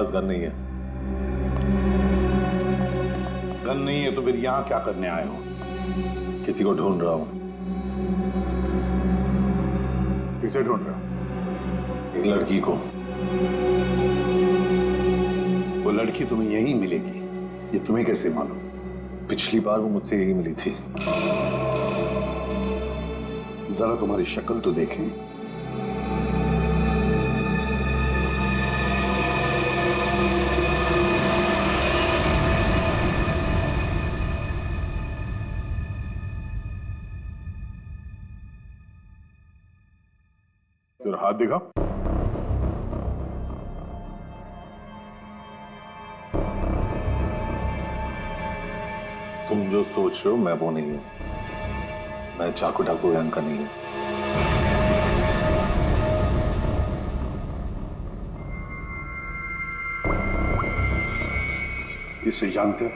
पास gun नहीं है। Gun नहीं है तो फिर यहाँ क्या करने आए हो? किसी को ढूंढ रहा हूं। किसे ढूंढ रहे हो? एक लड़की को। वो लड़की तुम्हें यहीं मिलेगी, ये तुम्हें कैसे मालूम? पिछली बार वो मुझसे यही मिली थी। जरा तुम्हारी शक्ल तो देखें। तेरा हाथ दिखा। तुम जो सोच रहे हो मैं वो नहीं हूं। मैं चाकू डाकू गैंग का नहीं हूं। इसे जानते हो?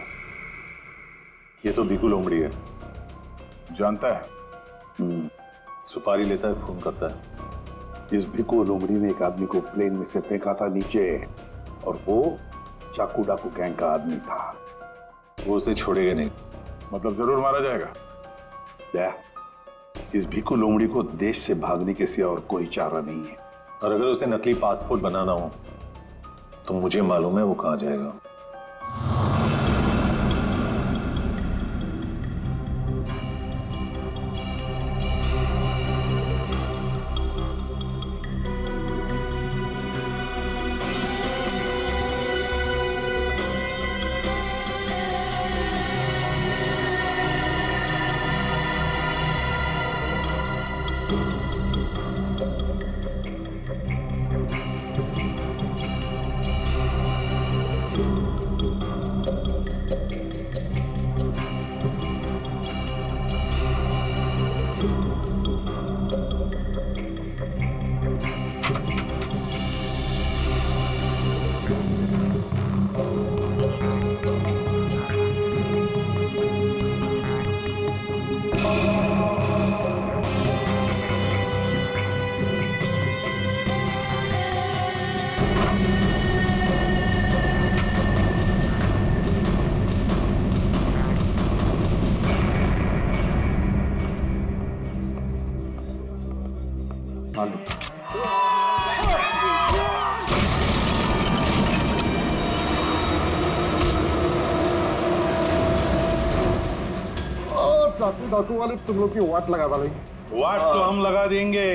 ये तो बीकू लोमड़ी है। जानता है? सुपारी लेता है, खून करता है। इस भिको लोमड़ी ने एक आदमी को प्लेन में से फेंका था नीचे, और वो चाकू डाकू गैंग का आदमी था। वो उसे छोड़ेगा नहीं। मतलब जरूर मारा जाएगा? इस भिको लोमड़ी को देश से भागने के सिवा और कोई चारा नहीं है। और अगर उसे नकली पासपोर्ट बनाना हो तो मुझे मालूम है वो कहां जाएगा। चाकू डाकू वाले तुम लोग की वाट लगा डालेंगे। वाट तो हम लगा देंगे।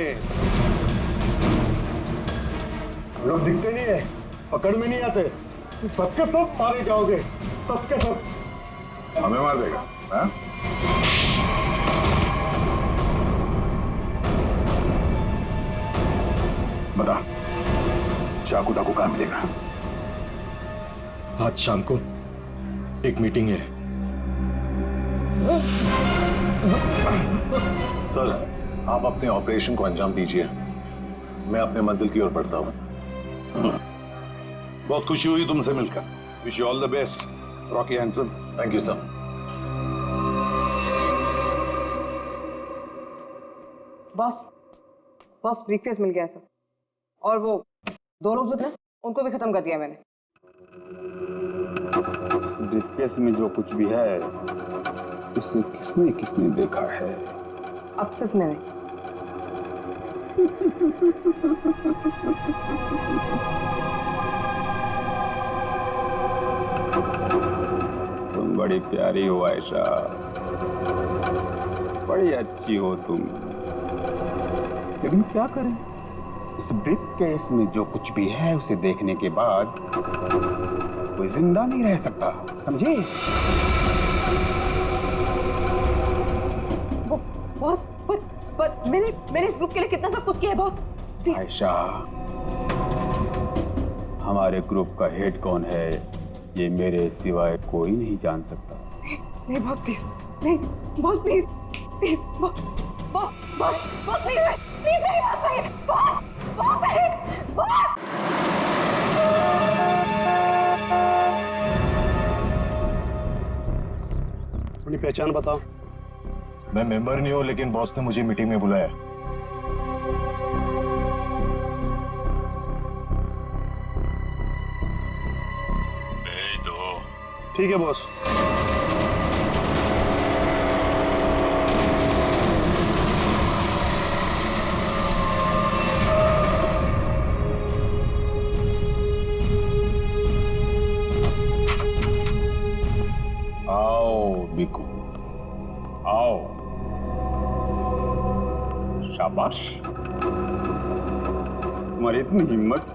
हम लोग दिखते नहीं है, पकड़ में नहीं आते, तुम सबके सब मारे जाओगे, सबके सब। हमें मार देगा? हाँ? बता, चाकू डाकू कहाँ मिलेगा? आज शाम को एक मीटिंग है। सर, आप अपने ऑपरेशन को अंजाम दीजिए। मैं अपने मंजिल की ओर बढ़ता हूं। बहुत खुशी हुई तुमसे मिलकर। Wish you all the best, Rocky Hansen. Thank you sir. Boss briefcase मिल गया सर। और वो दो लोग जो थे उनको भी खत्म कर दिया मैंने। इस ब्रीफकेस में जो कुछ भी है उसे किसने किसने देखा है? अब सिर्फ मैंने। तुम बड़ी प्यारी हो आयशा, बड़ी अच्छी हो तुम, लेकिन क्या करें, इस ब्रीफकेस में जो कुछ भी है उसे देखने के बाद कोई जिंदा नहीं रह सकता, समझे? बॉस, पर मैंने इस ग्रुप के लिए कितना सब कुछ किया है बॉस, प्लीज। आयशा, हमारे ग्रुप का हेड कौन है ये मेरे सिवाय कोई नहीं जान सकता। नहीं बॉस प्लीज, नहीं boss please, please boss, boss boss boss please मेरी बात सुनिए, बॉस बॉस नहीं बॉस। अपनी पहचान बताओ। मैं मेंबर नहीं हूं, लेकिन बॉस ने मुझे मीटिंग में बुलाया। ठीक है बॉस। आओ बिकू, आओ। शाबाश, तुम्हारी इतनी हिम्मत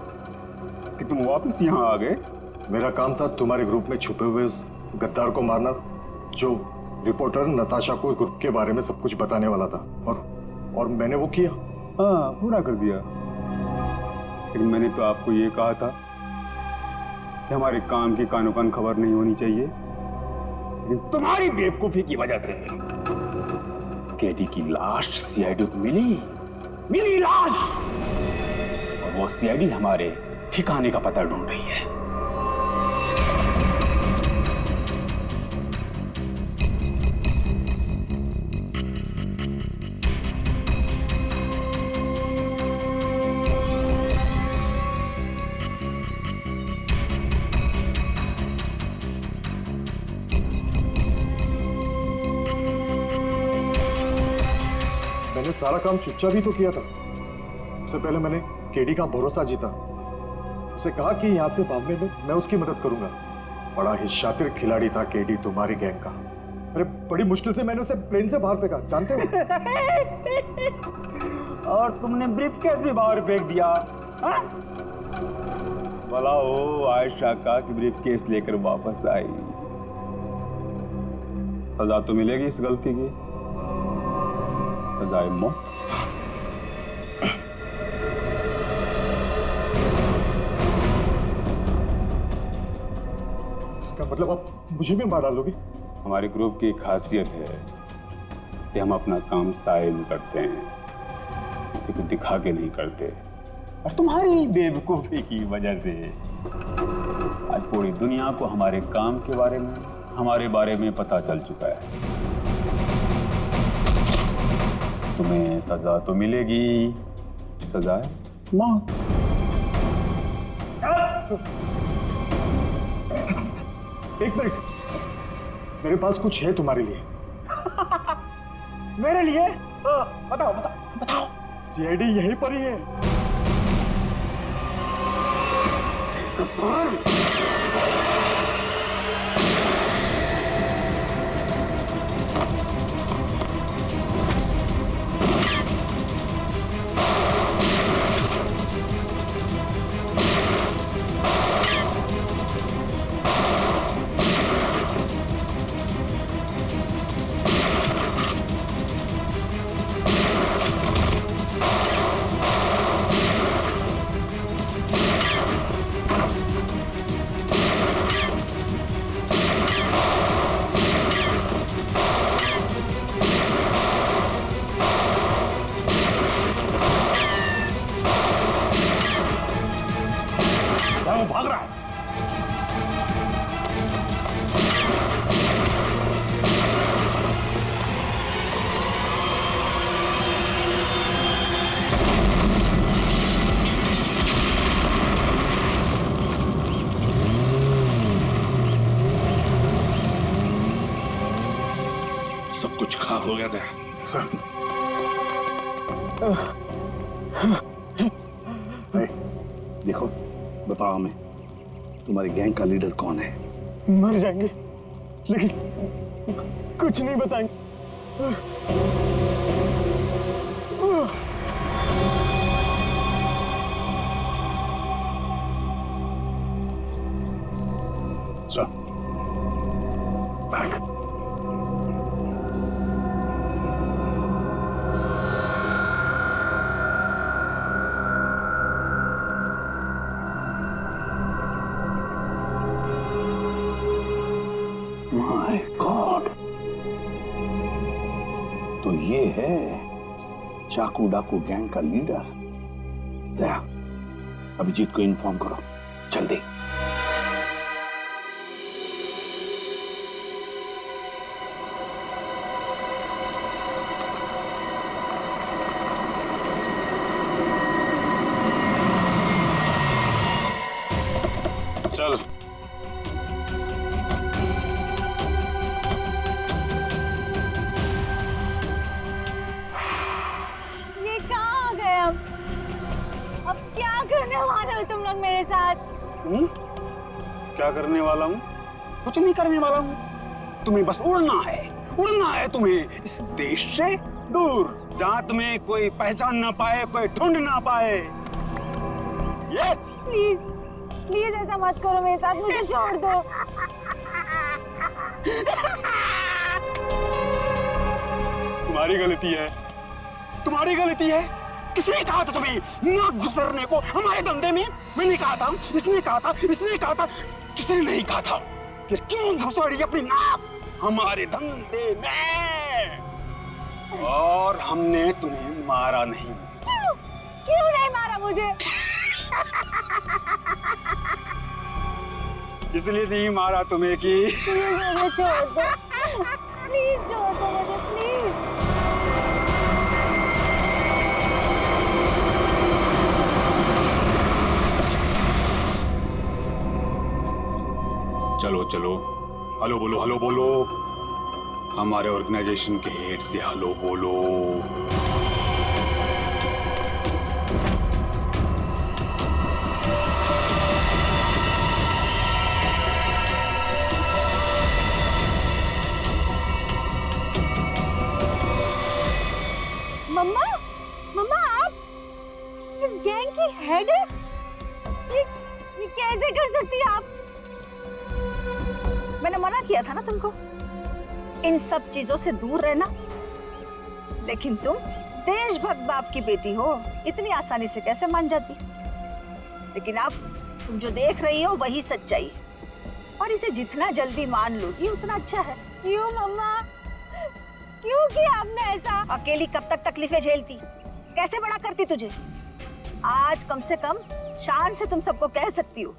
कि तुम वापस यहाँ आ गए। मेरा काम था तुम्हारे ग्रुप में छुपे हुए उस गद्दार को मारना, जो रिपोर्टर नताशा को ग्रुप के बारे में सब कुछ बताने वाला था, और मैंने वो किया। हाँ, पूरा कर दिया। लेकिन मैंने तो आपको ये कहा था कि हमारे काम की कानो कान खबर नहीं होनी चाहिए। लेकिन तुम्हारी बेवकूफी की वजह से केडी की लाश सीआईडी को मिली लाश, और वो सीआईडी हमारे ठिकाने का पता ढूंढ रही है। मैंने सारा काम चुपचाप ही तो किया था। उससे पहले मैंने केडी का भरोसा जीता, उसे कहा कि यहाँ से भागने में मैं उसकी मदद करूंगा। बड़ा ही शातिर खिलाड़ी था केडी तुम्हारी गैंग का। अरे बड़ी मुश्किल से मैंने उसे प्लेन से बाहर फेंका, जानते हो? और तुमने ब्रीफकेस भी बाहर फेंक दिया। हाँ? भला हो आयशा का कि ब्रीफकेस लेकर वापस आई। सजा तो मिलेगी इस गलती की, सजाए मौत। इसका मतलब आप मुझे भी मार डालोगे? हमारे ग्रुप की खासियत है कि हम अपना काम साइड में करते हैं, किसी को दिखा के नहीं करते। और तुम्हारी बेवकूफी की वजह से आज पूरी दुनिया को हमारे काम के बारे में, हमारे बारे में पता चल चुका है। तुम्हें सजा तो मिलेगी, सजा है मौत। एक मिनट, मेरे पास कुछ है तुम्हारे लिए। मेरे लिए? बताओ बताओ बताओ। सीआईडी यहीं पर ही है। वो भाग रहा है। सब कुछ खा हो गया था। देखो, बताओ हमें, तुम्हारी गैंग का लीडर कौन है? मर जाएंगे, लेकिन कुछ नहीं बताएंगे। चल, बैक। माय गॉड, तो ये है चाकू डाकू गैंग का लीडर। दया, अभिजीत को इन्फॉर्म करो जल्दी। चल। मेरे साथ? क्या करने वाला हूँ? कुछ नहीं करने वाला हूँ। तुम्हें बस उड़ना है तुम्हें इस देश से दूर, जहाँ तुम्हें कोई पहचान ना पाए, कोई ढूंढ ना पाए। ये प्लीज प्लीज ऐसा मत करो मेरे साथ, मुझे छोड़ दो। तुम्हारी गलती है। किसने कहा था तुम्हें नाक गुजरने को हमारे धंधे में? मैंने कहा था, इसने कहा था, किसने नहीं कहा था? फिर क्यों घुसड़ी अपनी नाक हमारे धंधे में? और हमने तुम्हें मारा नहीं। क्यों नहीं मारा मुझे? इसलिए नहीं मारा तुम्हें कि मुझे छोड़ दो, प्लीज छोड़ दो मुझे, प्लीज। चलो हेलो बोलो। हमारे ऑर्गेनाइजेशन के हेड से हेलो बोलो। मम्मा आप इस गैंग की हेड है? ये कैसे कर सकती है आप? मैंने मना किया था ना तुमको इन सब चीजों से दूर रहना, लेकिन तुम देशभक्त बाप की बेटी हो, इतनी आसानी से कैसे मान जाती? लेकिन अब तुम जो देख रही हो वही सच्चाई है, और इसे जितना जल्दी मान लोगी उतना अच्छा है। क्यों मम्मा, क्यों किया आपने ऐसा? अकेली कब तक तकलीफें झेलती, कैसे बड़ा करती तुझे? आज कम से कम शान से तुम सबको कह सकती हो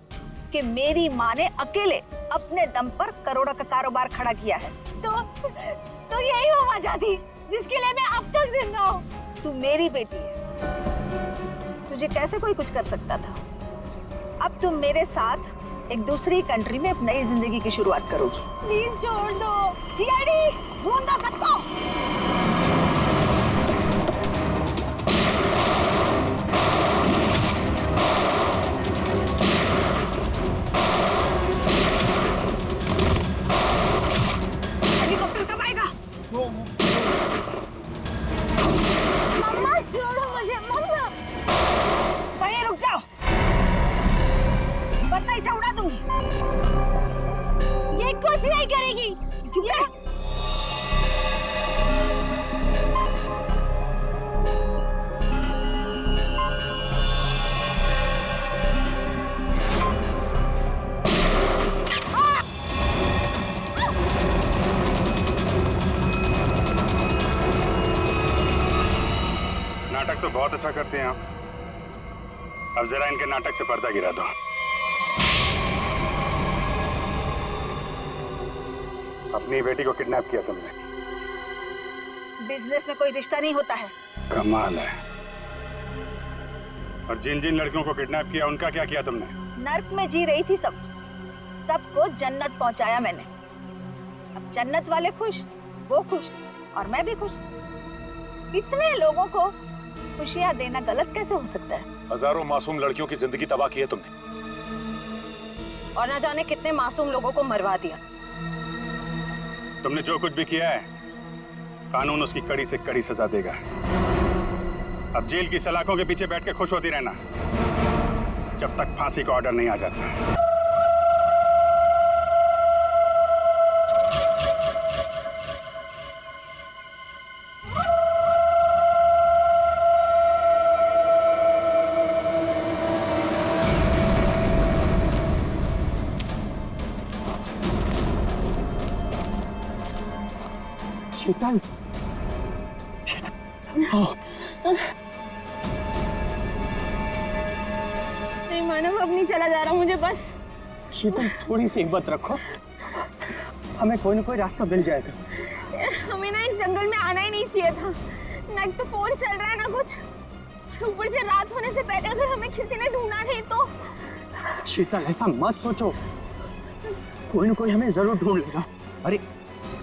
कि मेरी माँ ने अकेले अपने दम पर करोड़ों का कारोबार खड़ा किया है। तो यही वो वजह थी जिसके लिए मैं अब तक जिंदा हूँ। तू मेरी बेटी है, तुझे कैसे कोई कुछ कर सकता था? अब तुम मेरे साथ एक दूसरी कंट्री में एक नई जिंदगी की शुरुआत करोगी। प्लीज छोड़ दो। सीआईडी ढूंढ दो सबको। हेलीकॉप्टर कब आएगा? मम्मा छोड़ो मुझे, मम्मा। वहीं रुक जाओ, वरना इसे उड़ा दूंगी। ये कुछ नहीं करेगी। चुप रह। नाटक तो बहुत अच्छा करते हैं आप। अब जरा इनके नाटक से पर्दा गिरा दो। अपनी बेटी को किडनैप किया तुमने। बिजनेस में कोई रिश्ता नहीं होता है। कमाल है। और जिन जिन लड़कियों को किडनैप किया उनका क्या किया तुमने? नर्क में जी रही थी सबको जन्नत पहुंचाया मैंने। अब जन्नत वाले खुश, वो खुश और मैं भी खुश। इतने लोगों को खुशियां देना गलत कैसे हो सकता है? हजारों मासूम लड़कियों की जिंदगी तबाह की है तुमने, और न जाने कितने मासूम लोगों को मरवा दिया। तुमने जो कुछ भी किया है, कानून उसकी कड़ी से कड़ी सजा देगा। अब जेल की सलाखों के पीछे बैठ के खुश होती रहना जब तक फांसी का ऑर्डर नहीं आ जाता। शीतल, नहीं मानव, अब नहीं चला जा रहा मुझे बस। शीतल थोड़ी सी हिम्मत रखो, हमें कोई ना कोई रास्ता मिल जाएगा। हमें ना इस जंगल में आना ही नहीं चाहिए था। ना एक तो फोन चल रहा है ना कुछ, ऊपर से रात होने से पहले अगर हमें किसी ने ढूंढा नहीं तो। शीतल ऐसा मत सोचो, कोई ना कोई हमें जरूर ढूंढ लेगा। अरे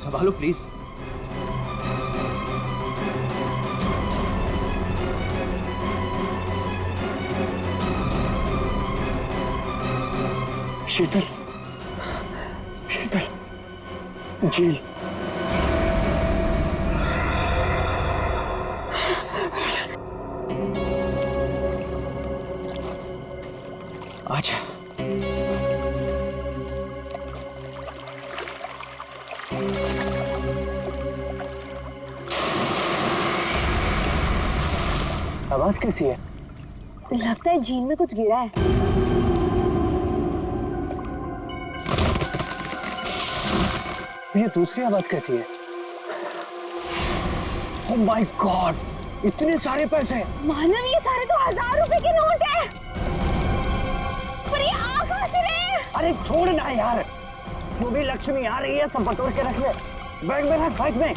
संभालो प्लीज। शीतल, शीतल, झील। अच्छा, आवाज कैसी है? लगता है झील में कुछ गिरा है। ये दूसरी आवाज कैसी है? ओह माय गॉड, इतने सारे पैसे! मानव, ये सारे तो 1000 रुपए के नोट है। पर ये आ कहां से रहे हैं? अरे छोड़ ना यार, जो भी लक्ष्मी आ रही है सब बटोर के रख ले। बैग में रख, बैग में।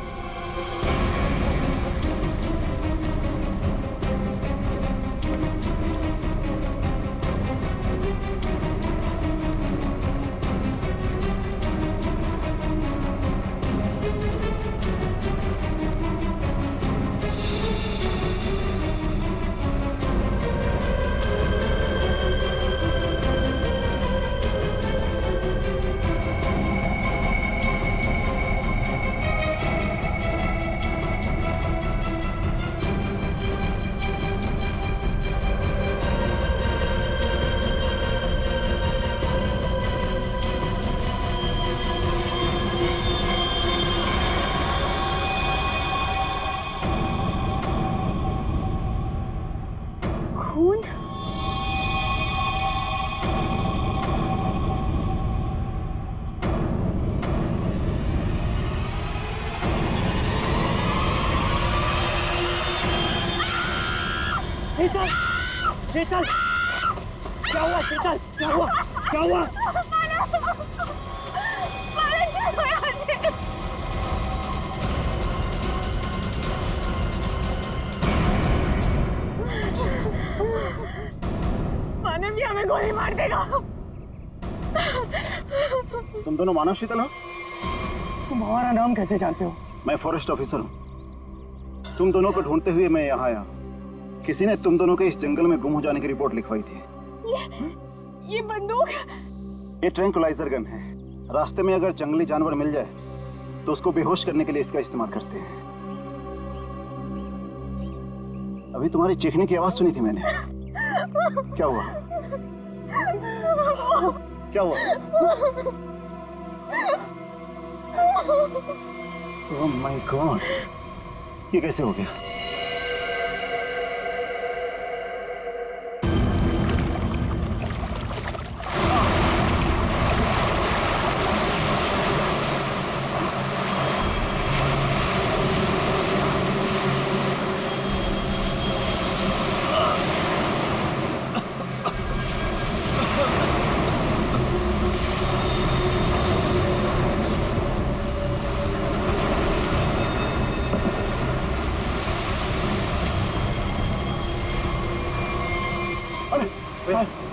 खून? शीतल, शीतल, क्या हुआ शीतल? क्या हुआ? क्या हुआ? मानव, ये हमें गोली मार देगा। तुम दोनों मानव शीतल हो? तुम हमारा नाम कैसे जानते हो? मैं फॉरेस्ट ऑफिसर हूँ। तुम दोनों को ढूंढते हुए मैं यहाँ आया। किसी ने तुम दोनों के इस जंगल में गुम हो जाने की रिपोर्ट लिखवाई थी। ये बंदूक? ये ट्रैंकुलाइजर गन है। रास्ते में अगर जंगली जानवर मिल जाए तो उसको बेहोश करने के लिए इसका इस्तेमाल करते हैं। अभी तुम्हारी चीखने की आवाज सुनी थी मैंने। क्या हुआ? क्या हुआ? ओह माय गॉड, ये कैसे हो गया?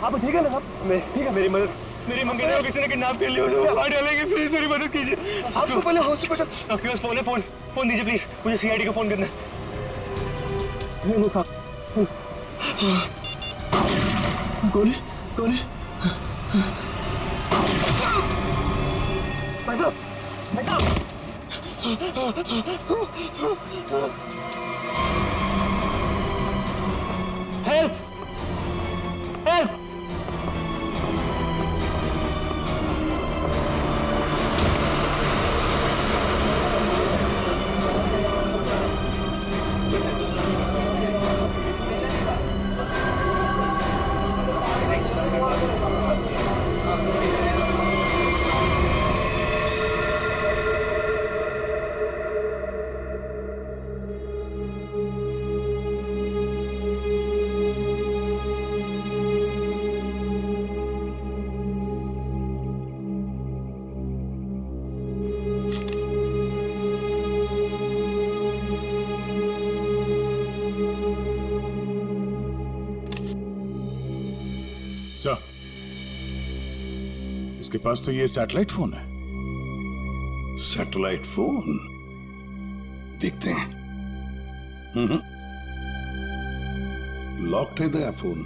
आप ठीक है ना? मैं ठीक है। मेरी मंगेतर को किसी ने किडनैप कर लिया, उसे मार डालेंगे। प्लीज मेरी मदद कीजिए। आपको पहले हॉस्पिटल। आपके पास फोन है? फोन दीजिए प्लीज, मुझे सीआईडी को फोन करना है। गोली, गोली। भाई साहब, भाई साहब। Help, help. सर, इसके पास तो ये सैटेलाइट फोन है। Satellite phone? देखते हैं। लॉक्ड है नया फोन।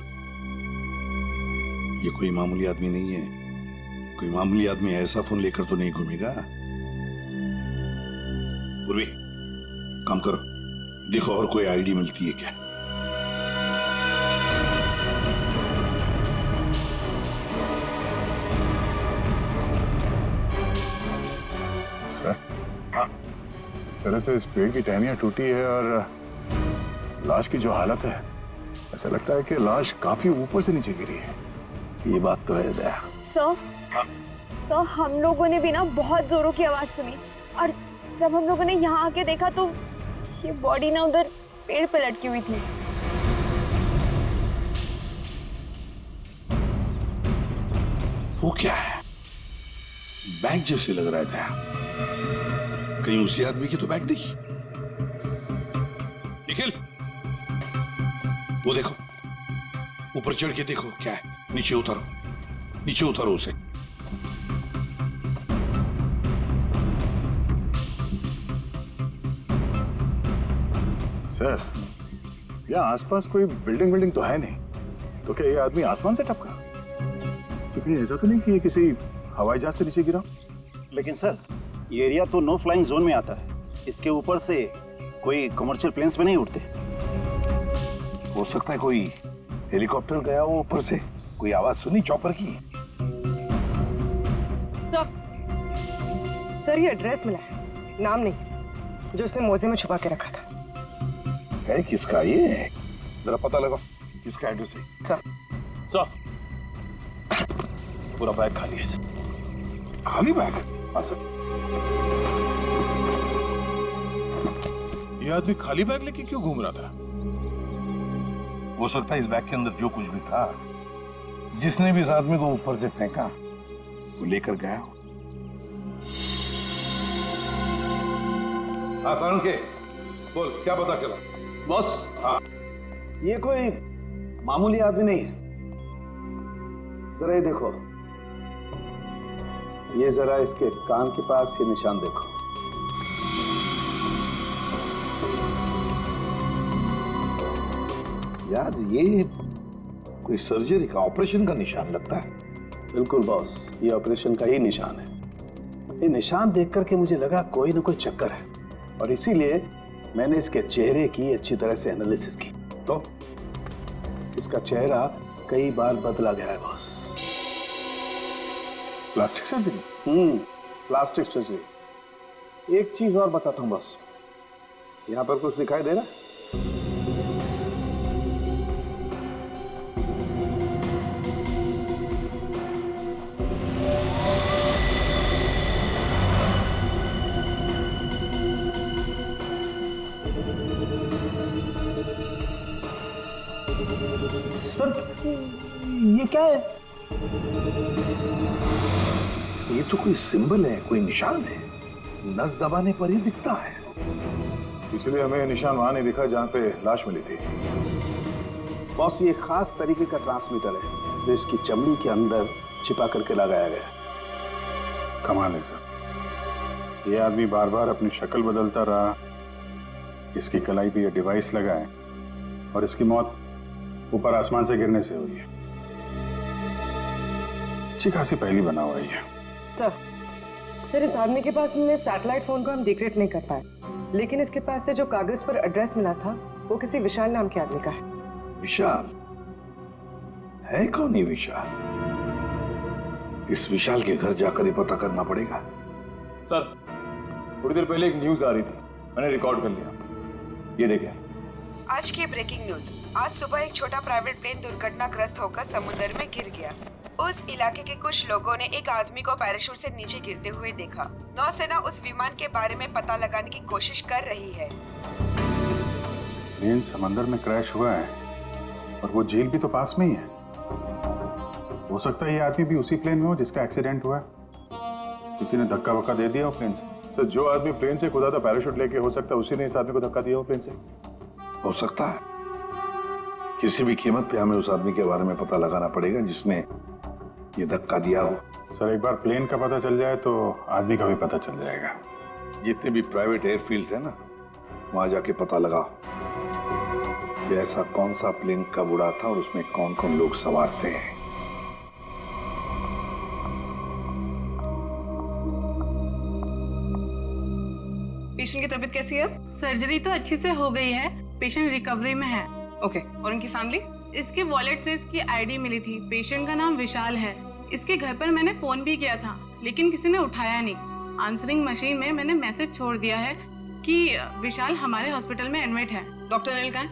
ये कोई मामूली आदमी नहीं है। कोई मामूली आदमी ऐसा फोन लेकर तो नहीं घूमेगा। पूर्वी, काम करो, देखो और कोई आईडी मिलती है क्या। सर, हाँ, इस तरह से इस पेड़ की टहनियां टूटी है और लाश की जो हालत है, ऐसा लगता है कि लाश काफी ऊपर से नीचे गिरी है। ये बात तो है दया। सर, सर हम लोगों ने भी ना बहुत जोरों की आवाज सुनी और जब हम लोगों ने यहाँ आके देखा तो ये बॉडी ना उधर पेड़ पे लटकी हुई थी। वो क्या है? बैग जैसे लग रहा है दया। कहीं उसी आदमी की तो बैग नहीं। निखिल, वो देखो, ऊपर चढ़ के देखो क्या है। नीचे उतारो, नीचे उतारो उसे। सर, यहाँ आसपास कोई बिल्डिंग तो है नहीं, तो क्या ये आदमी आसमान से टपका? क्योंकि ऐसा तो नहीं कि ये किसी हवाई जहाज से नीचे गिरा। लेकिन सर, ये एरिया तो नो फ्लाइंग जोन में आता है। इसके ऊपर से कोई कमर्शियल प्लेन्स में नहीं उड़ते। हो सकता है कोई हेलीकॉप्टर गया हो ऊपर से, कोई आवाज सुनी चॉपर की। सर ये एड्रेस मिला है, नाम नहीं, जो उसने मोजे में छुपा के रखा था। है किसका ये? जरा पता लगाओ किसका एड्रेस है। सर, पूरा बैग खाली है सर। खाली बैग? हाँ सर। ये आदमी खाली बैग लेके क्यों घूम रहा था? हो सकता है इस बैग के अंदर जो कुछ भी था, जिसने भी इस आदमी को ऊपर से फेंका, वो लेकर गया हो। हाँ सारुण के, बोल क्या पता चला? बॉस, हाँ, ये कोई मामूली आदमी नहीं है। जरा ये देखो, ये जरा इसके कान के पास ये निशान देखो। यार ये कोई सर्जरी का, ऑपरेशन का निशान लगता है। बिल्कुल बॉस, ये ऑपरेशन का ही निशान है। ये निशान देख करके मुझे लगा कोई ना कोई चक्कर है, और इसीलिए मैंने इसके चेहरे की अच्छी तरह से एनालिसिस की। तो इसका चेहरा कई बार बदला गया है boss. Plastic surgery? Plastic surgery. एक चीज और बताता हूँ बॉस, यहाँ पर कुछ दिखाई दे रहा है? सर, ये क्या है? ये तो कोई सिंबल है, कोई निशान है। नस दबाने पर ही दिखता है। इसलिए हमें निशान वहां नहीं दिखा जहां पे लाश मिली थी। बॉस, ये खास तरीके का ट्रांसमीटर है जो इसकी चमड़ी के अंदर छिपा करके लगाया गया। कमाल है सर, ये आदमी बार बार अपनी शक्ल बदलता रहा, इसकी कलाई पे ये डिवाइस लगा है, और इसकी मौत ऊपर आसमान से गिरने से हुई है। अच्छी खासी पहली बना हुआ है। सर इस आदमी के पास में सैटेलाइट फोन को हम डिक्रिप्ट नहीं कर पाए, लेकिन इसके पास से जो कागज पर एड्रेस मिला था वो किसी विशाल नाम के आदमी का है। विशाल? है कौन ये विशाल? इस विशाल के घर जाकर ही पता करना पड़ेगा। सर, थोड़ी देर पहले एक न्यूज आ रही थी, मैंने रिकॉर्ड कर लिया। ये देखें। आज की ब्रेकिंग न्यूज। आज सुबह एक छोटा प्राइवेट प्लेन दुर्घटनाग्रस्त होकर समुद्र में गिर गया। उस इलाके के कुछ लोगों ने एक आदमी को पैराशूट से नीचे गिरते हुए देखा। नौसेना उस विमान के बारे में पता लगाने की कोशिश कर रही है। प्लेन समंदर में क्रैश हुआ है और वो झील भी तो पास में ही है। हो सकता है ये आदमी भी उसी प्लेन में हो जिसका एक्सीडेंट हुआ है। किसी ने धक्का वक्का दे दिया हो प्लेन से। सर, जो आदमी प्लेन से कूदा था पैराशूट लेके, हो सकता है उसी ने इस आदमी को धक्का दिया हो प्लेन से। हो सकता है। किसी भी कीमत पे हमें उस आदमी के बारे में पता लगाना पड़ेगा जिसने ये धक्का दिया हो। सर, एक बार प्लेन का पता चल जाए तो आदमी का भी पता चल जाएगा। जितने भी प्राइवेट एयरफील्ड है ना, वहां जाके पता लगाओ कि ऐसा कौन सा प्लेन कब उड़ा था और उसमें कौन कौन लोग सवार थे। पेशेंट की तबीयत कैसी है अब? सर्जरी तो अच्छी से हो गई है, पेशेंट रिकवरी में है। ओके, और उनकी फैमिली? इसके वॉलेट से इसकी आईडी मिली थी। पेशेंट का नाम विशाल है। इसके घर पर मैंने फोन भी किया था, लेकिन किसी ने उठाया नहीं। आंसरिंग मशीन में मैंने मैसेज छोड़ दिया है कि विशाल हमारे हॉस्पिटल में एडमिट है। डॉक्टर अनिल कहाँ है?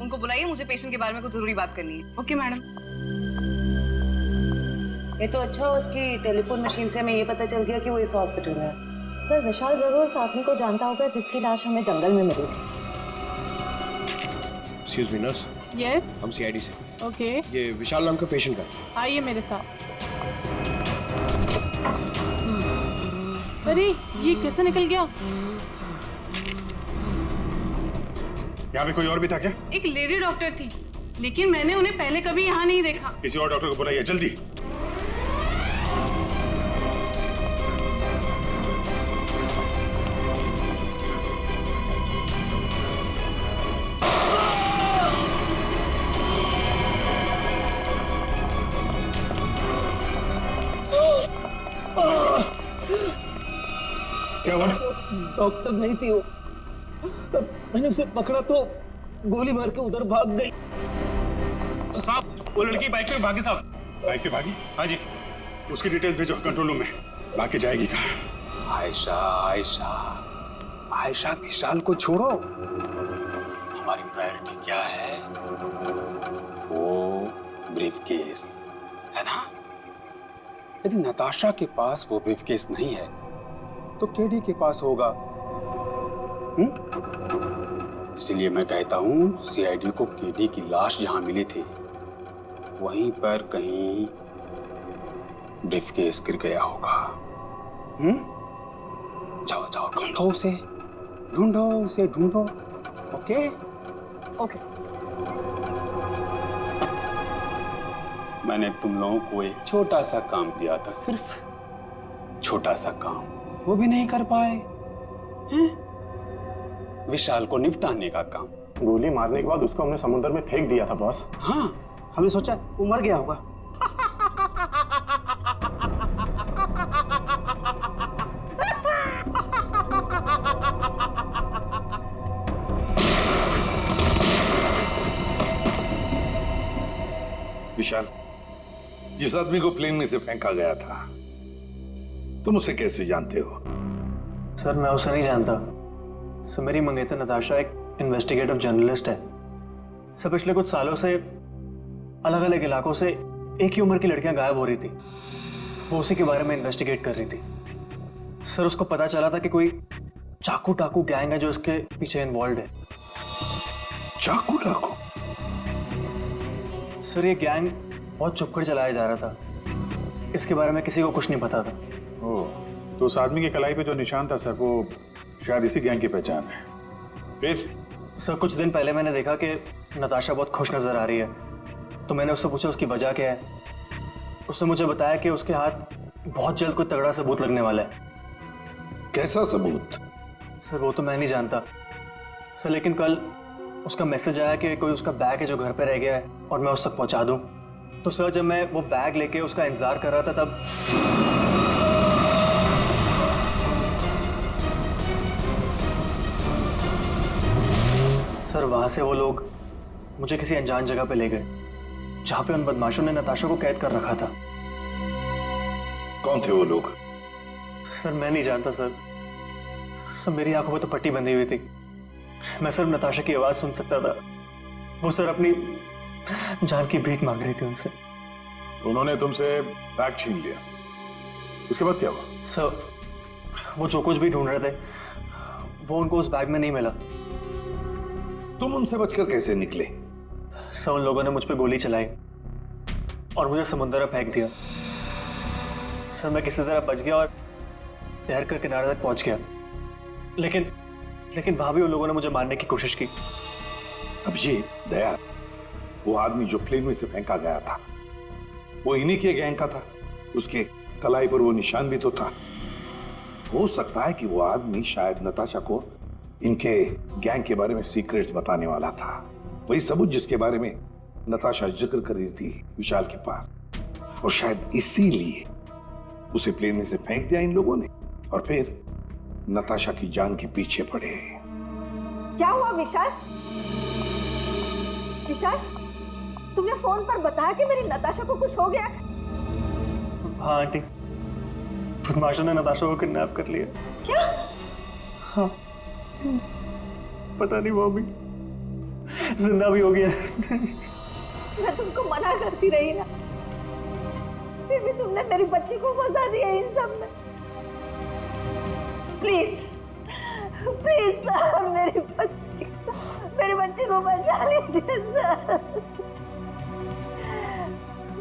उनको बुलाइए, मुझे पेशेंट के बारे में कुछ जरूरी बात करनी है। Okay madam. ये तो अच्छा हो, उसकी टेलीफोन मशीन से हमें ये पता चल गया कि वो इस हॉस्पिटल में है। सर विशाल जरूर उस आदमी को जानता होगा जिसकी लाश हमें जंगल में मिली थी। Excuse me nurse, yes. हम सीआईडी से। ओके, ये विशाल नाम का पेशेंट का। आइए मेरे साथ। अरे ये कैसे निकल गया? यहाँ पे कोई और भी था क्या? एक लेडी डॉक्टर थी, लेकिन मैंने उन्हें पहले कभी यहाँ नहीं देखा। किसी और डॉक्टर को बुलाइए जल्दी। क्या हुआ? डॉक्टर नहीं थी वो, मैंने उसे पकड़ा तो गोली मार के उधर भाग गई। साहब, वो लड़की बाइक पे भागी साहब। बाइक पे भागी? हाँ जी। उसकी डिटेल्स भेजो कंट्रोल रूम में। बाकी जाएगी कहाँ? आयशा आयशा आयशा, विशाल को छोड़ो। हमारी प्रायोरिटी क्या है? वो ब्रीफकेस है ना? यदि नताशा के पास वो ब्रीफकेस नहीं है तो केडी के पास होगा। इसीलिए मैं कहता हूं सीआईडी को केडी की लाश जहां मिली थी वहीं पर कहीं ब्रीफकेस गिर गया होगा। जाओ जाओ, ढूंढो उसे, ढूंढो उसे, ढूंढो। Okay okay. मैंने तुम लोगों को एक छोटा सा काम दिया था, सिर्फ छोटा सा काम, वो भी नहीं कर पाए हैं? विशाल को निपटाने का काम। गोली मारने के बाद उसको हमने समुद्र में फेंक दिया था बॉस। हाँ, हमने सोचा वो मर गया होगा। विशाल, जिस आदमी को प्लेन में से फेंका गया था, तुम उसे कैसे जानते हो? सर मैं उसे नहीं जानता। सर मेरी मंगेतर नताशा एक इन्वेस्टिगेटिव जर्नलिस्ट है। सर पिछले कुछ सालों से अलग अलग इलाकों से एक ही उम्र की लड़कियां गायब हो रही थी। वो उसी के बारे में इन्वेस्टिगेट कर रही थी। सर उसको पता चला था कि कोई चाकू टाकू गैंग है जो इसके पीछे इन्वॉल्व है। चाकू टाकू? सर ये गैंग बहुत छुपकर चलाया जा रहा था, इसके बारे में किसी को कुछ नहीं पता था। ओह, तो उस आदमी की कलाई पे जो निशान था सर, वो शायद इसी गैंग की पहचान है। फिर सर कुछ दिन पहले मैंने देखा कि नताशा बहुत खुश नजर आ रही है, तो मैंने उससे पूछा उसकी वजह क्या है। उसने मुझे बताया कि उसके हाथ बहुत जल्द कोई तगड़ा सबूत लगने वाला है। कैसा सबूत? सर वो तो मैं नहीं जानता सर, लेकिन कल उसका मैसेज आया कि कोई उसका बैग है जो घर पे रह गया है और मैं उस तक पहुंचा दूं। तो सर जब मैं वो बैग लेके उसका इंतजार कर रहा था तब सर वहां से वो लोग मुझे किसी अनजान जगह पे ले गए जहां पे उन बदमाशों ने नताशा को कैद कर रखा था। कौन थे वो लोग? सर मैं नहीं जानता सर। सर मेरी आंखों में तो पट्टी बंधी हुई थी, मैं सिर्फ नताशा की आवाज सुन सकता था। वो सर अपनी जान की भीख मांग रही थी उनसे। उन्होंने तुमसे बैग छीन लिया, उसके बाद क्या हुआ? सर वो जो कुछ भी ढूंढ रहे थे वो उनको उस बैग में नहीं मिला। तुम उनसे बचकर कैसे निकले? सर उन लोगों ने मुझ पे गोली चलाई और मुझे समुद्र में फेंक दिया। सर मैं किसी तरह बच गया और तैर कर किनारे तक पहुंच गया, लेकिन वहां भी उन लोगों ने मुझे मारने की कोशिश की। अभिजीत, दया, वो आदमी जो प्लेन में से फेंका गया था वो इन्हीं के गैंग का था। उसके कलाई पर वो निशान भी तो था। हो सकता है कि वो आदमी शायद नताशा को इनके गैंग के बारे में सीक्रेट्स बताने वाला था, वही सबूत जिसके बारे में नताशा जिक्र कर रही थी विशाल के पास। और शायद इसीलिए उसे प्लेन में से फेंक दिया इन लोगों ने और फिर नताशा की जान के पीछे पड़े। क्या हुआ विशाल? विशाल, तुमने फोन पर बताया कि मेरी नताशा को कुछ हो गया? हाँ आंटी, बदमाशों ने नताशा को किडनैप कर लिया। क्या? हाँ, पता नहीं वो अभी जिंदा भी हो गया। मैं तुमको मना करती रही ना, फिर भी तुमने मेरी बच्ची को फंसा दिया इन सब में। प्लीज प्लीज सर, मेरी बच्ची को बचा लीजिए सर।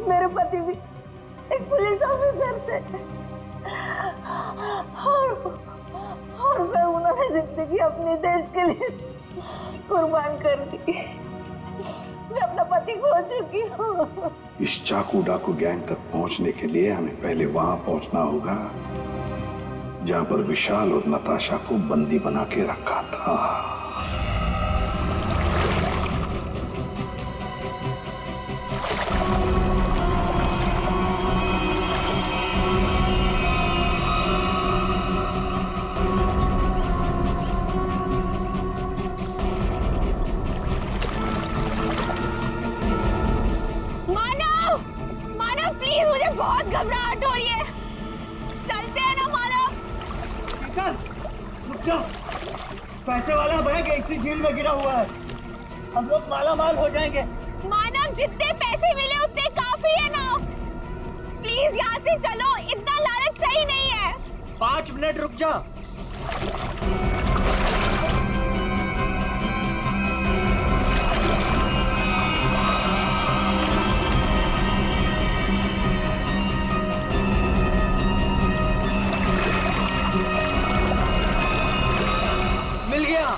मेरे पति भी एक पुलिस ऑफिसर थे और फिर उन्होंने जिंदगी अपने देश के लिए कुर्बान कर दी। मैं अपना पति खो चुकी हूँ। इस चाकू डाकू गैंग तक पहुंचने के लिए हमें पहले वहां पहुंचना होगा जहां पर विशाल और नताशा को बंदी बना के रखा था। मुझे बहुत घबराहट हो रही है। चलते हैं ना मानव। रुक जाओ, पैसे वाला बैग एक ही झील में गिरा हुआ है, हम लोग माला माल हो जाएंगे। मानव, जितने पैसे मिले उतने काफी है ना। प्लीज यहाँ से चलो, इतना लालच सही नहीं है। 5 मिनट रुक जा। मिल गया।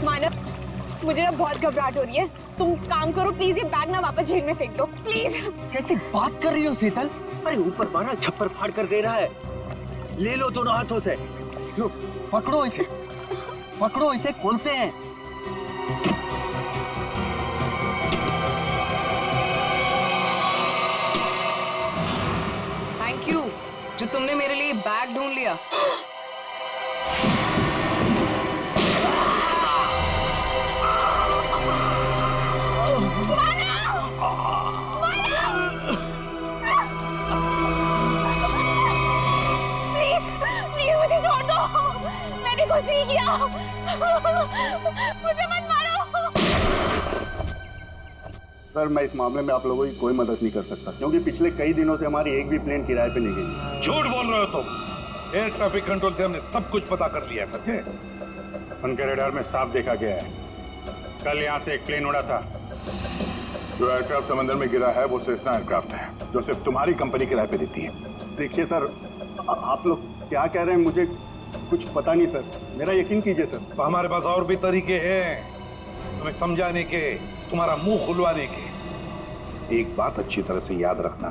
मानव, मुझे ना बहुत घबराहट हो रही है। तुम काम करो प्लीज, ये बैग ना वापस झील में फेंक दो प्लीज। कैसी बात कर रही हो शीतल? अरे ऊपर मारा छप्पर फाड़ कर दे रहा है। ले लो दोनों हाथों से। लो, पकड़ो इसे, पकड़ो इसे, खोलते हैं। थैंक यू जो तुमने मेरे लिए बैग ढूंढ लिया। मुझे छोड़ दो, मैंने कुछ नहीं किया। मुझे मत मारो। सर, मैं इस मामले में आप लोगों की कोई मदद नहीं कर सकता, क्योंकि पिछले कई दिनों से हमारी एक भी प्लेन किराए पे नहीं गई। झूठ बोल रहे हो तुम। एयर ट्रैफिक कंट्रोल से हमने सब कुछ पता कर लिया है, समझे? उनके रेडार में साफ देखा गया है, कल यहाँ से एक प्लेन उड़ा था। जो एयरक्राफ्ट समंदर में गिरा है वो सेस्ना एयरक्राफ्ट है, जो सिर्फ तुम्हारी कंपनी किराए पे देती है। देखिए सर, आप लोग क्या कह रहे हैं, मुझे कुछ पता नहीं सर, मेरा यकीन कीजिए सर। तो हमारे पास और भी तरीके हैं तुम्हें समझाने के, तुम्हारा मुंह खुलवाने के। एक बात अच्छी तरह से याद रखना,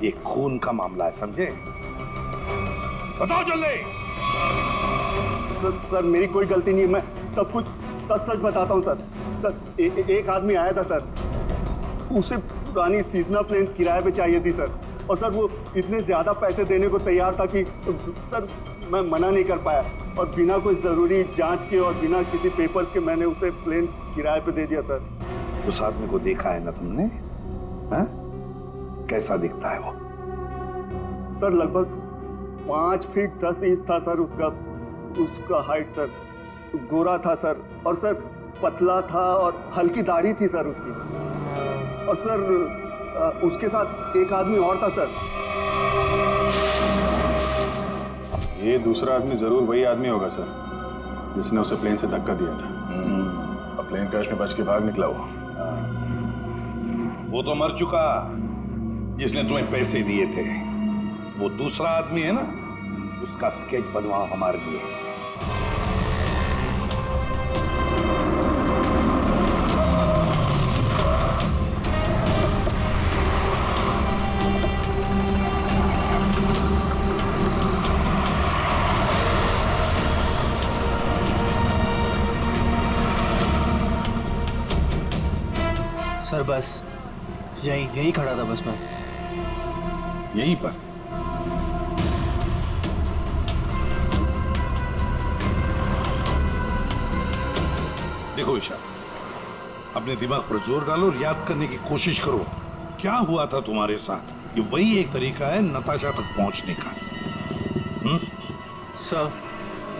ये खून का मामला है, समझे? बताओ जल्दी। सर, मेरी कोई गलती नहीं है, मैं सब कुछ सच सच बताता हूँ सर। सर, एक आदमी आया था सर, उसे पुरानी सीजनल प्लेन किराए पे चाहिए थी सर, और सर वो इतने ज्यादा पैसे देने को तैयार था कि सर मैं मना नहीं कर पाया, और बिना कोई जरूरी जांच के और बिना किसी पेपर के मैंने उसे प्लेन किराए पे दे दिया सर। उस आदमी को देखा है ना तुमने? हाँ? कैसा दिखता है वो? सर लगभग 5 फीट 10 इंच था सर उसका हाइट सर, गोरा था सर, और सर पतला था और हल्की दाढ़ी थी सर उसकी, और सर उसके साथ एक आदमी और था सर। ये दूसरा आदमी जरूर वही आदमी होगा सर, जिसने उसे प्लेन से धक्का दिया था। अब प्लेन क्रैश में बच के भाग निकला वो तो मर चुका, जिसने तुम्हें पैसे दिए थे। वो दूसरा आदमी है ना, उसका स्केच बनवाओ हमारे लिए। सर बस यहीं खड़ा था बस मैं। यहीं पर? देखो ईशा, अपने दिमाग पर जोर डालो और याद करने की कोशिश करो क्या हुआ था तुम्हारे साथ। ये वही एक तरीका है नताशा तक पहुंचने का।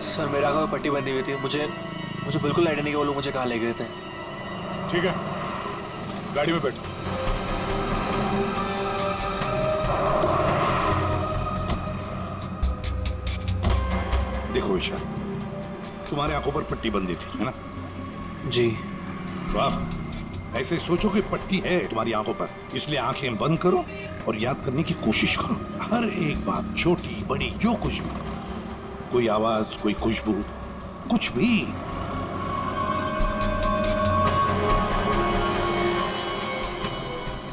सर मेरे आंखों में पट्टी बंधी हुई थी। मुझे बिल्कुल आइडिया नहीं कि वो लोग मुझे कहाँ ले गए थे। ठीक है, गाड़ी में बैठो। देखो ईशा, तुम्हारे आंखों पर पट्टी बंधी थी, है ना? जी। तो आप ऐसे सोचो कि पट्टी है तुम्हारी आंखों पर, इसलिए आंखें बंद करो और याद करने की कोशिश करो। हर एक बात, छोटी बड़ी, जो कुछ भी, कोई आवाज, कोई खुशबू, कुछ भी।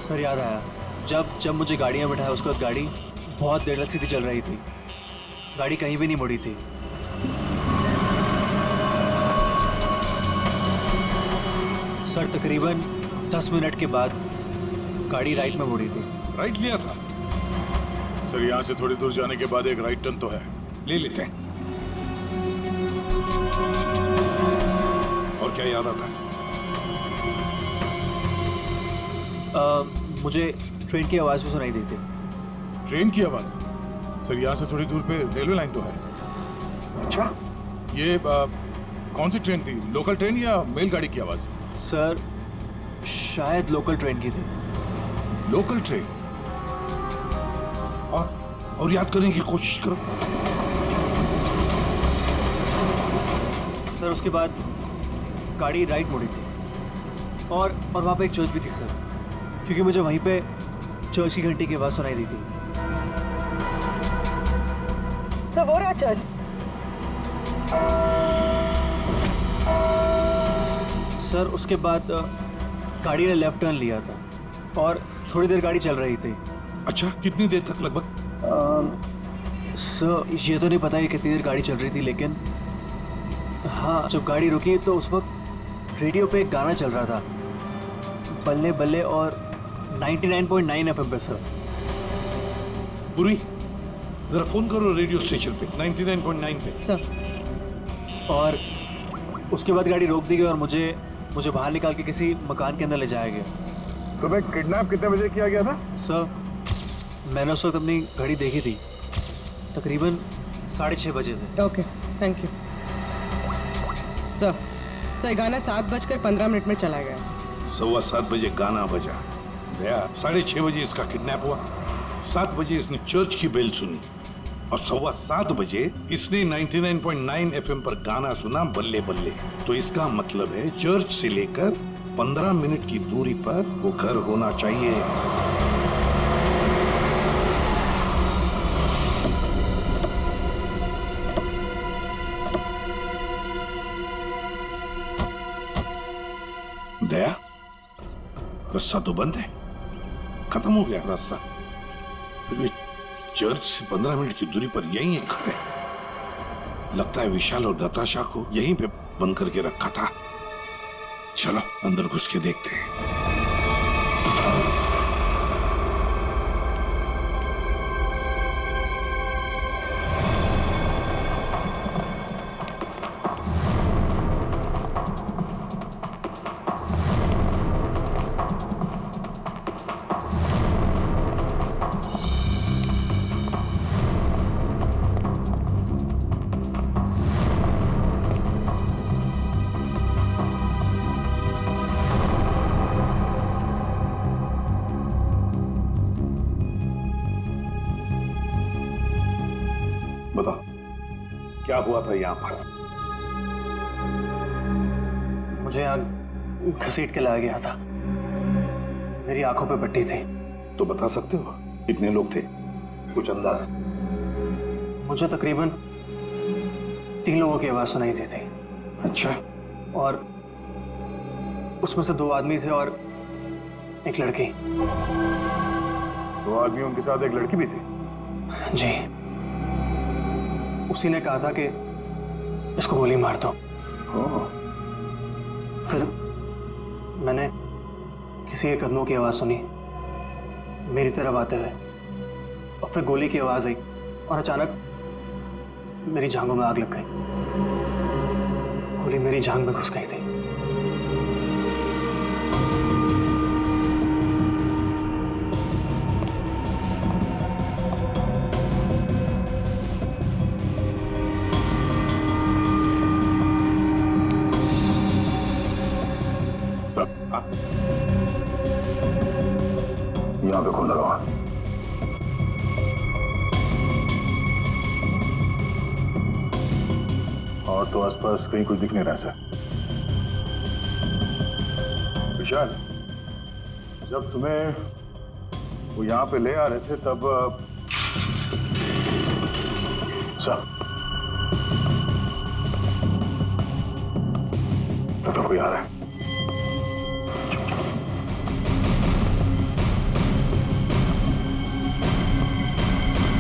सर याद आया, जब मुझे गाड़ी में बिठाया उसके बाद गाड़ी बहुत देर तक सीधी चल रही थी। गाड़ी कहीं भी नहीं मुड़ी थी। सर तकरीबन 10 मिनट के बाद गाड़ी राइट में मुड़ी थी। राइट लिया था? सर यहाँ से थोड़ी दूर जाने के बाद एक राइट टर्न तो है, ले लेते हैं। और क्या याद आता है? मुझे ट्रेन की आवाज़ भी सुनाई दी थी। ट्रेन की आवाज? सर यहाँ से थोड़ी दूर पे रेलवे लाइन तो है। अच्छा, ये कौन सी ट्रेन थी? लोकल ट्रेन या मेलगाड़ी की आवाज? सर शायद लोकल ट्रेन की थी। Local train? और याद करने की कोशिश करो। सर उसके बाद गाड़ी राइट मुड़ी थी और वहाँ पे एक चर्च भी थी सर, क्योंकि मुझे वहीं पे चर्च की घंटी की आवाज़ सुनाई दी थी। सर वो रहा चर्च। सर उसके बाद गाड़ी ने लेफ्ट टर्न लिया था और थोड़ी देर गाड़ी चल रही थी। अच्छा, कितनी देर तक लगभग? सर ये तो नहीं पता कि कितनी देर गाड़ी चल रही थी, लेकिन हाँ जब गाड़ी रुकी तो उस वक्त रेडियो पे एक गाना चल रहा था, बल्ले बल्ले, और 99.9 FM पे सर। पूरी जरा फोन करो रेडियो स्टेशन पे 99.9 पे। सर। और उसके बाद गाड़ी रोक दी गई और मुझे बाहर निकाल के किसी मकान के अंदर ले जाया गया। तुम्हें किडनैप कितने बजे किया गया था? सर मैंने उस वक्त अपनी घड़ी देखी थी, तकरीबन 6:30 बजे थे। Okay, thank you sir. गाना 7:15 में चला गया। 7:15 बजे गाना बजा गया, 6:30 बजे इसका किडनैप हुआ, 7 बजे इसने चर्च की बेल सुनी और 7:15 बजे इसने 99.9 FM पर गाना सुना, बल्ले बल्ले। तो इसका मतलब है चर्च से लेकर 15 मिनट की दूरी पर वो घर होना चाहिए। दया, रास्ता तो बंद है, खत्म हो गया रास्ता। फिर भी चर्च से 15 मिनट की दूरी पर यही एक घर है। लगता है विशाल और नताशा को यहीं पे बंद करके रखा था। चलो अंदर घुस के देखते हैं। बताओ क्या हुआ था यहाँ पर? मुझे यहाँ घसीट के लाया गया था। मेरी आंखों पे पट्टी थी। तो बता सकते हो कितने लोग थे, कुछ अंदाज? मुझे तकरीबन 3 लोगों की आवाज सुनाई दी थी। अच्छा। और उसमें से 2 आदमी थे और एक लड़की। 2 आदमियों के साथ एक लड़की भी थी? जी। उसी ने कहा था कि इसको गोली मार दो। फिर मैंने किसी के कदमों की आवाज सुनी मेरी तरफ आते हुए, और फिर गोली की आवाज आई और अचानक मेरी जांघों में आग लग गई। गोली मेरी जांघ में घुस गई थी। यहाँ पे खून लगा हुआ। और तो आसपास कहीं कुछ दिख नहीं रहा सर। विशाल, जब तुम्हें वो यहाँ पे ले आ रहे थे तब सर तो कोई आ रहा है।